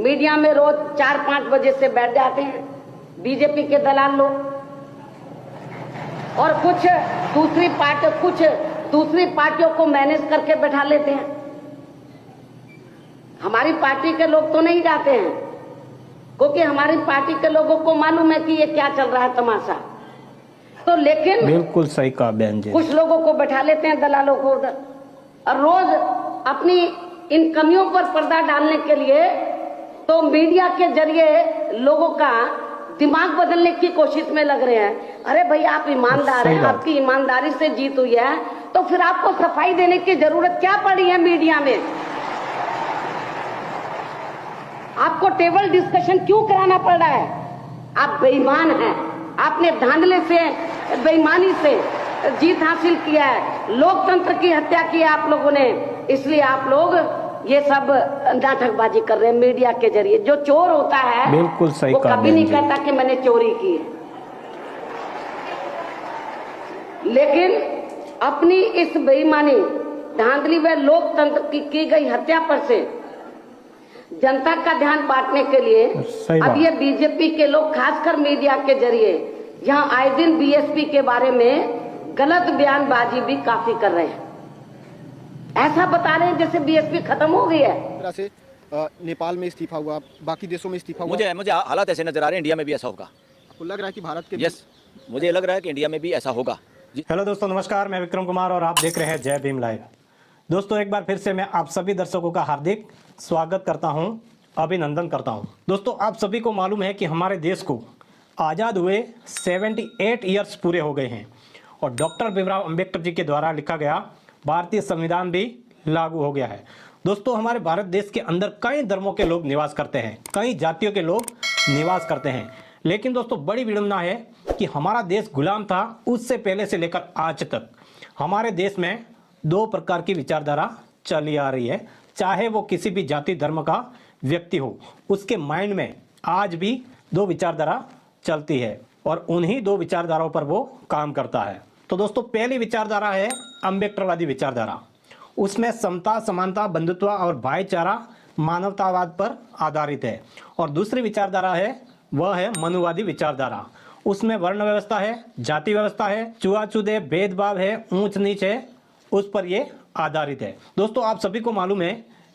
Media में रोज 4-5 बजे से बैठ जाते हैं बीजेपी के दलाल लोग, और कुछ दूसरी पार्टियों को मैनेज करके बैठा लेते हैं। हमारी पार्टी के लोग तो नहीं जाते हैं, क्योंकि हमारी पार्टी के लोगों को मालूम है कि ये क्या चल रहा है तमाशा। तो लेकिन बिल्कुल सही कहा बहन जी, कुछ लोगों को बैठा लेते हैं दलालों को उधर, और रोज अपनी इन कमियों पर पर्दा डालने के लिए तो मीडिया के जरिए लोगों का दिमाग बदलने की कोशिश में लग रहे हैं। अरे भाई, आप ईमानदार हैं, आपकी ईमानदारी से जीत हुई है, तो फिर आपको सफाई देने की जरूरत क्या पड़ी है मीडिया में? आपको टेबल डिस्कशन क्यों कराना पड़ रहा है? आप बेईमान हैं, आपने धांधले से, बेईमानी से जीत हासिल किया है, लोकतंत्र की हत्या की है आप लोगों ने। इसलिए आप लोग ये सब नाटकबाजी कर रहे हैं मीडिया के जरिए। जो चोर होता है बिल्कुल सही वो कभी नहीं कहता कि मैंने चोरी की है, लेकिन अपनी इस बेईमानी, धांधली व लोकतंत्र की गई हत्या पर से जनता का ध्यान बांटने के लिए अब ये बीजेपी के लोग खासकर मीडिया के जरिए यहाँ आए दिन बीएसपी के बारे में गलत बयानबाजी भी काफी कर रहे हैं। ऐसा बता रहे हैं जैसे बीएसपी खत्म हो गई है। तरह से नेपाल में इस्तीफा हुआ, बाकी देशों में इस्तीफा हुआ। मुझे हालात ऐसे नजर आ रहे हैं इंडिया में भी ऐसा होगा। आपको लग रहा है कि भारत के यस, मुझे लग रहा है कि इंडिया में भी ऐसा होगा। हेलो दोस्तों, नमस्कार, मैं विक्रम कुमार और आप देख रहे हैं जय भीम लाइव। दोस्तों, एक बार फिर से मैं आप सभी दर्शकों का हार्दिक स्वागत करता हूं, अभिनंदन करता हूं। दोस्तों, आप सभी को मालूम है कि हमारे देश को आज़ाद हुए 78 ईयर्स पूरे हो गए हैं और डॉक्टर भीमराव अंबेडकर जी के द्वारा लिखा गया भारतीय संविधान भी लागू हो गया है। दोस्तों, हमारे भारत देश के अंदर कई धर्मों के लोग निवास करते हैं, कई जातियों के लोग निवास करते हैं, लेकिन दोस्तों बड़ी विडंबना है कि हमारा देश गुलाम था उससे पहले से लेकर आज तक हमारे देश में दो प्रकार की विचारधारा चली आ रही है। चाहे वो किसी भी जाति धर्म का व्यक्ति हो, उसके माइंड में आज भी दो विचारधारा चलती है और उन्हीं दो विचारधाराओं पर वो काम करता है। तो दोस्तों, पहली विचारधारा है अम्बेडकरवादी विचारधारा। उसमें समता, समानता, बंधुत्व और भाईचारा, मानवतावाद पर आधारित है। और दूसरी विचारधारा है वह है मनुवादी विचारधारा। उसमें वर्ण व्यवस्था है, जाति व्यवस्था है, छुआछूत है, भेदभाव है, ऊंच नीच है, उस पर यह आधारित है। दोस्तों, आप सभी को मालूम है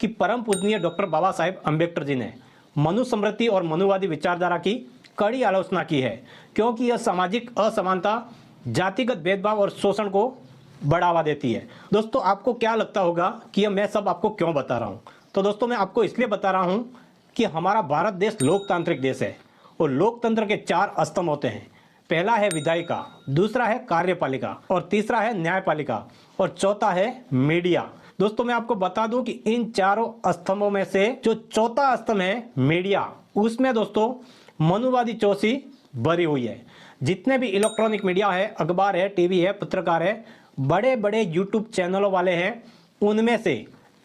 कि परम पूजनीय डॉक्टर बाबा साहेब अम्बेडकर जी ने मनुस्मृति और मनुवादी विचारधारा की कड़ी आलोचना की है, क्योंकि यह सामाजिक असमानता, जातिगत भेदभाव और शोषण को बढ़ावा देती है। दोस्तों, आपको क्या लगता होगा कि मैं सब आपको क्यों बता रहा हूँ? तो दोस्तों, मैं आपको इसलिए बता रहा हूँ कि हमारा भारत देश लोकतांत्रिक देश है और लोकतंत्र के 4 स्तंभ होते हैं। पहला है विधायिका, दूसरा है कार्यपालिका और तीसरा है न्यायपालिका और चौथा है मीडिया। दोस्तों, मैं आपको बता दूं कि इन चारों स्तंभों में से जो चौथा स्तंभ है मीडिया, उसमें दोस्तों मनुवादी चौसी भरी हुई है। जितने भी इलेक्ट्रॉनिक मीडिया है, अखबार है, टीवी है, पत्रकार है, बड़े बड़े यूट्यूब चैनलों वाले हैं, उनमें से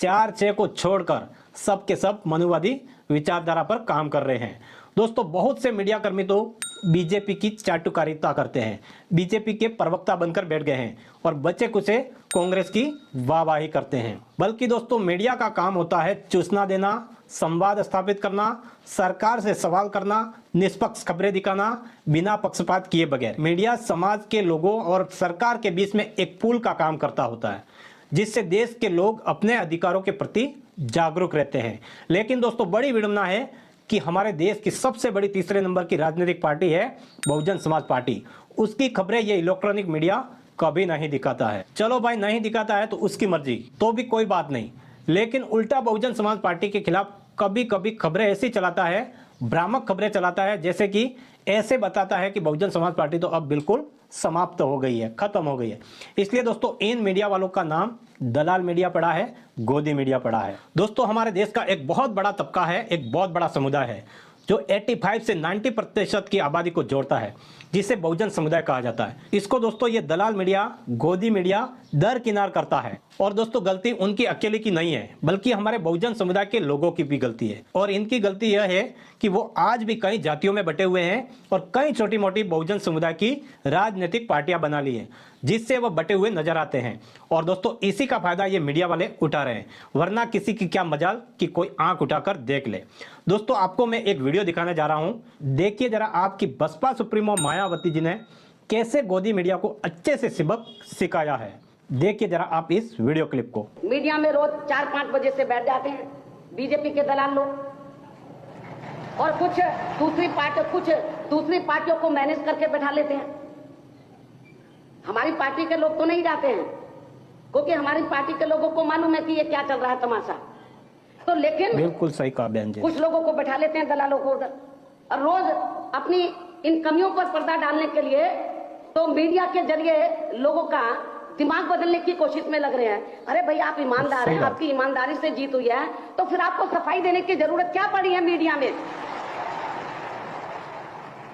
4-6 को छोड़कर सब के सब मनुवादी विचारधारा पर काम कर रहे हैं। दोस्तों, बहुत से मीडिया कर्मी तो बीजेपी की चाटुकारिता करते हैं, बीजेपी के प्रवक्ता बनकर बैठ गए हैं और बचे कुचे कांग्रेस की वाहवाही करते हैं। बल्कि दोस्तों, मीडिया का काम होता है सूचना देना, संवाद स्थापित करना, सरकार से सवाल करना, निष्पक्ष खबरें दिखाना, बिना पक्षपात किए बगैर। मीडिया समाज के लोगों और सरकार के बीच में एक पुल का काम करता होता है, जिससे देश के लोग अपने अधिकारों के प्रति जागरूक रहते हैं। लेकिन दोस्तों, बड़ी विडंबना है कि हमारे देश की सबसे बड़ी तीसरे नंबर की राजनीतिक पार्टी है बहुजन समाज पार्टी, उसकी खबरें ये इलेक्ट्रॉनिक मीडिया कभी नहीं दिखाता है। चलो भाई, नहीं दिखाता है तो उसकी मर्जी, तो भी कोई बात नहीं, लेकिन उल्टा बहुजन समाज पार्टी के खिलाफ कभी कभी खबरें ऐसी चलाता है, भ्रामक खबरें चलाता है, जैसे कि ऐसे बताता है कि बहुजन समाज पार्टी तो अब बिल्कुल समाप्त हो गई है, खत्म हो गई है। इसलिए दोस्तों, इन मीडिया वालों का नाम दलाल मीडिया पड़ा है, गोदी मीडिया पड़ा है। दोस्तों, हमारे देश का एक बहुत बड़ा तबका है, एक बहुत बड़ा समुदाय है, जो 85 से 90% की आबादी को जोड़ता है, जिसे बहुजन समुदाय कहा जाता है। इसको दोस्तों ये दलाल मीडिया, गोदी मीडिया दरकिनार करता है। और दोस्तों गलती उनकी अकेले की नहीं है, बल्कि हमारे बहुजन समुदाय के लोगों की भी गलती है। और इनकी गलती यह है कि वो आज भी कई जातियों में बटे हुए हैं और कई छोटी मोटी बहुजन समुदाय की राजनीतिक पार्टियां बना ली है, जिससे वो बटे हुए नजर आते हैं। और दोस्तों इसी का फायदा ये मीडिया वाले उठा रहे हैं, वरना किसी की क्या मजाल कि कोई आंख उठाकर देख ले। दोस्तों आपको मैं एक वीडियो दिखाने जा रहा हूं, देखिए जरा आपकी बसपा सुप्रीमो मायावती जी ने कैसे गोदी मीडिया को अच्छे से सबक सिखाया है। देखिए जरा आप इस वीडियो क्लिप को। मीडिया में रोज 4-5 बजे से बैठ जाते हैं बीजेपी के दलाल लोग, और कुछ दूसरी पार्टियों को मैनेज करके बैठा लेते हैं। हमारी पार्टी के लोग तो नहीं जाते हैं, क्योंकि हमारी पार्टी के लोगों को मालूम है कि ये क्या चल रहा है तमाशा। तो लेकिन बिल्कुल सही कहा बहन जी, कुछ लोगों को बैठा लेते हैं दलालों को उधर, और रोज अपनी इन कमियों पर पर्दा डालने के लिए तो मीडिया के जरिए लोगों का दिमाग बदलने की कोशिश में लग रहे हैं। अरे भाई आप ईमानदार हैं, आपकी ईमानदारी से जीत हुई है, तो फिर आपको सफाई देने की जरूरत क्या पड़ी है मीडिया में?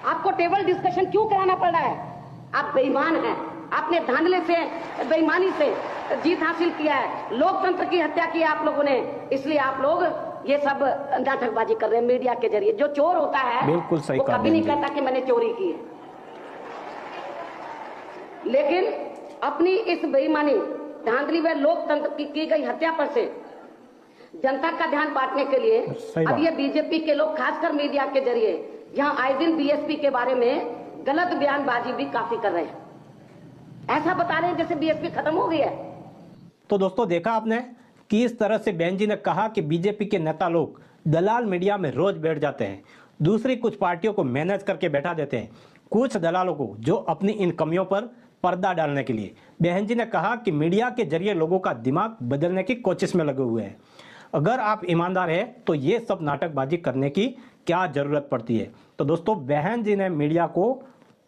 आपको टेबल डिस्कशन क्यों कराना पड़ रहा है? आप बेईमान हैं, आपने धांधले से, बेईमानी से जीत हासिल किया है, लोकतंत्र की हत्या की है आप लोगों ने, इसलिए आप लोग ये सब नाटकबाजी कर रहे हैं मीडिया के जरिए। जो चोर होता है बिल्कुल सही वो कभी नहीं कहता कि मैंने चोरी की है, लेकिन अपनी इस बेईमानी, धांधली व लोकतंत्र की गई हत्या पर से जनता का ध्यान बांटने के लिए अब ये बीजेपी के लोग खासकर मीडिया के जरिए यहाँ आए दिन बीएसपी के बारे में गलत बयानबाजी भी काफी कर रहे हैं। ऐसा बता रहे हैं जैसे बीएसपी खत्म हो गई है। तो दोस्तों देखा आपने कि इस तरह से बहन जी ने कहा कि बीजेपी के नेता लोग दलाल मीडिया में रोज बैठ जाते हैं, दूसरी कुछ पार्टियों को मैनेज करके बैठा देते हैं, कुछ दलालों को जो अपनी इन कमियों पर पर्दा डालने के लिए। बहन जी ने कहा कि मीडिया के जरिए लोगों का दिमाग बदलने की कोशिश में लगे हुए हैं। अगर आप ईमानदार हैं तो ये सब नाटकबाजी करने की क्या जरूरत पड़ती है। तो दोस्तों बहन जी ने मीडिया को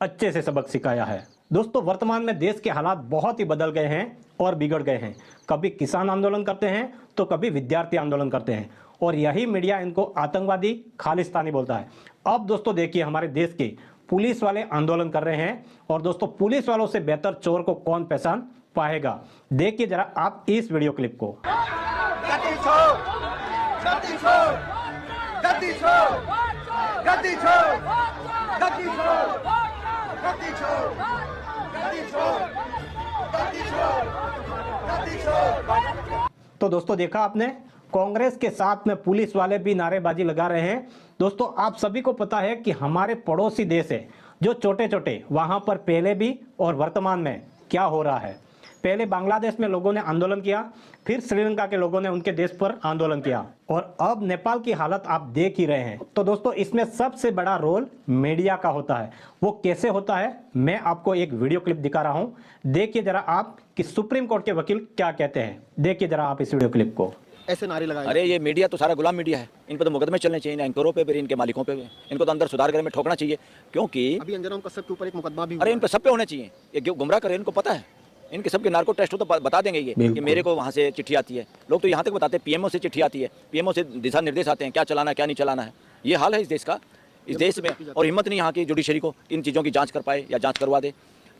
अच्छे से सबक सिखाया है। दोस्तों वर्तमान में देश के हालात बहुत ही बदल गए हैं और बिगड़ गए हैं। कभी किसान आंदोलन करते हैं तो कभी विद्यार्थी आंदोलन करते हैं, और यही मीडिया इनको आतंकवादी, खालिस्तानी बोलता है। अब दोस्तों देखिए हमारे देश के पुलिस वाले आंदोलन कर रहे हैं, और दोस्तों पुलिस वालों से बेहतर चोर को कौन पहचान पाएगा। देखिए जरा आप इस वीडियो क्लिप को। गद्दी छोड़, गद्दी छोड़, गद्दी छोड़, गद्दी छोड़, गद्दी छोड़, गद्दी छोड़, गद्दी छोड़, गद्दी छोड़, गद्दी छोड़। तो दोस्तों देखा आपने, कांग्रेस के साथ में पुलिस वाले भी नारेबाजी लगा रहे हैं। दोस्तों आप सभी को पता है कि हमारे पड़ोसी देश है जो छोटे छोटे, वहां पर पहले भी और वर्तमान में क्या हो रहा है। पहले बांग्लादेश में लोगों ने आंदोलन किया, फिर श्रीलंका के लोगों ने उनके देश पर आंदोलन किया, और अब नेपाल की हालत आप देख ही रहे हैं। तो दोस्तों इसमें सबसे बड़ा रोल मीडिया का होता है। वो कैसे होता है मैं आपको एक वीडियो क्लिप दिखा रहा हूं, देखिए जरा आप कि सुप्रीम कोर्ट के वकील क्या कहते हैं। देखिए जरा आप इस वीडियो क्लिप को। ऐसे नारे लगाए। अरे ये मीडिया तो सारा गुलाम मीडिया है, इन पर तो मुकदमे चलने चाहिए, एंकरों पे भी, इनके मालिकों पे भी। इनको तो अंदर सुधार करने में ठोकना चाहिए, क्योंकि अभी अंजनम कश्यप के ऊपर एक मुकदमा भी अरे इन पर सब पे होने चाहिए। ये गुमराह करे, इनको पता है, इनके सबके नार्को टेस्ट हो तो बता देंगे ये कि मेरे को वहाँ से चिट्ठी आती है। लोग तो यहाँ तक बताते हैं पीएमओ से चिट्ठी आती है, पीएमओ से दिशा निर्देश आते हैं क्या चलाना है क्या नहीं चलाना है। ये हाल है इस देश का, इस देश में, और हिम्मत नहीं यहाँ की जुडिशरी को इन चीज़ों की जाँच कर पाए या जाँच करवा दे।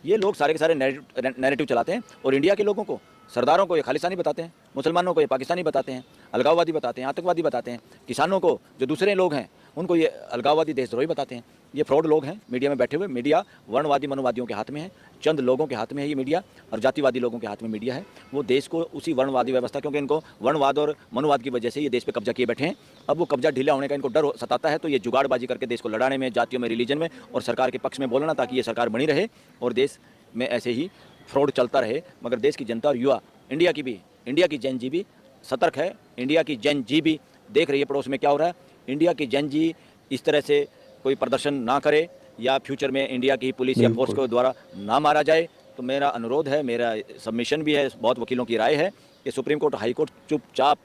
ये लोग सारे के सारे नैरेटिव चलाते हैं, और इंडिया के लोगों को, सरदारों को ये खालिस्तानी बताते हैं, मुसलमानों को ये पाकिस्तानी बताते हैं, अलगाववादी बताते हैं, आतंकवादी बताते हैं, किसानों को जो दूसरे लोग हैं उनको ये अलगाववादी, देशद्रोही बताते हैं। ये फ्रॉड लोग हैं मीडिया में बैठे हुए। मीडिया वर्णवादी मनोवादियों के हाथ में है, चंद लोगों के हाथ में है ये मीडिया, और जातिवादी लोगों के हाथ में मीडिया है। वो देश को उसी वर्णवादी व्यवस्था, क्योंकि इनको वर्णवाद और मनोवाद की वजह से ये देश पे कब्जा किए बैठे हैं। अब वो कब्जा ढीला होने का इनको डर सताता है, तो ये जुगाड़बाजी करके देश को लड़ाने में, जातियों में, रिलीजन में, और सरकार के पक्ष में बोलना, ताकि ये सरकार बनी रहे और देश में ऐसे ही फ्रॉड चलता रहे। मगर देश की जनता और युवा, इंडिया की जेन जी भी सतर्क है। इंडिया की जेन जी भी देख रही है पड़ोस में क्या हो रहा है। इंडिया की जेन जी इस तरह से कोई प्रदर्शन ना करे, या फ्यूचर में इंडिया की पुलिस या फोर्स के द्वारा ना मारा जाए। तो मेरा अनुरोध है, मेरा सबमिशन भी है, बहुत वकीलों की राय है कि सुप्रीम कोर्ट, हाई कोर्ट चुपचाप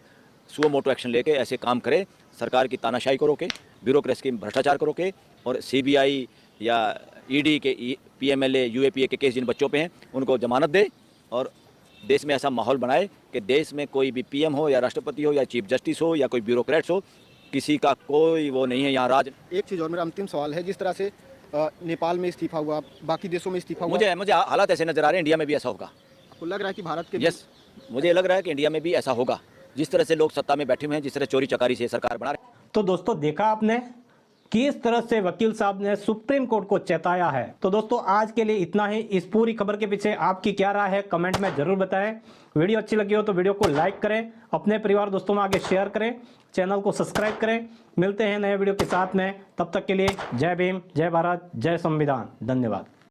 सुओ मोटो एक्शन लेके ऐसे काम करे, सरकार की तानाशाही को रोके, ब्यूरोक्रेसी के भ्रष्टाचार को रोके, और सीबीआई या ईडी के पीएमएलए, यूएपीए के केस जिन बच्चों पे हैं उनको जमानत दे, और देश में ऐसा माहौल बनाए कि देश में कोई भी पीएम हो या राष्ट्रपति हो या चीफ जस्टिस हो या कोई ब्यूरोक्रेट्स हो, किसी का कोई वो नहीं है यहाँ राज। एक चीज़ और, मेरा अंतिम सवाल है, जिस तरह से नेपाल में इस्तीफा हुआ, बाकी देशों में इस्तीफा हुआ, मुझे हालात ऐसे नजर आ रहे हैं इंडिया में भी ऐसा होगा। आपको लग रहा है कि भारत के यस, मुझे लग रहा है कि इंडिया में भी ऐसा होगा। जिस तरह से लोग सत्ता में बैठे हुए हैं, जिस तरह चोरी चकारी से सरकार बना रहे हैं। तो दोस्तों देखा आपने किस तरह से वकील साहब ने सुप्रीम कोर्ट को चेताया है। तो दोस्तों आज के लिए इतना ही। इस पूरी खबर के पीछे आपकी क्या राय है कमेंट में जरूर बताएं। वीडियो अच्छी लगी हो तो वीडियो को लाइक करें, अपने परिवार दोस्तों में आगे शेयर करें, चैनल को सब्सक्राइब करें। मिलते हैं नए वीडियो के साथ में, तब तक के लिए जय भीम, जय भारत, जय संविधान। धन्यवाद।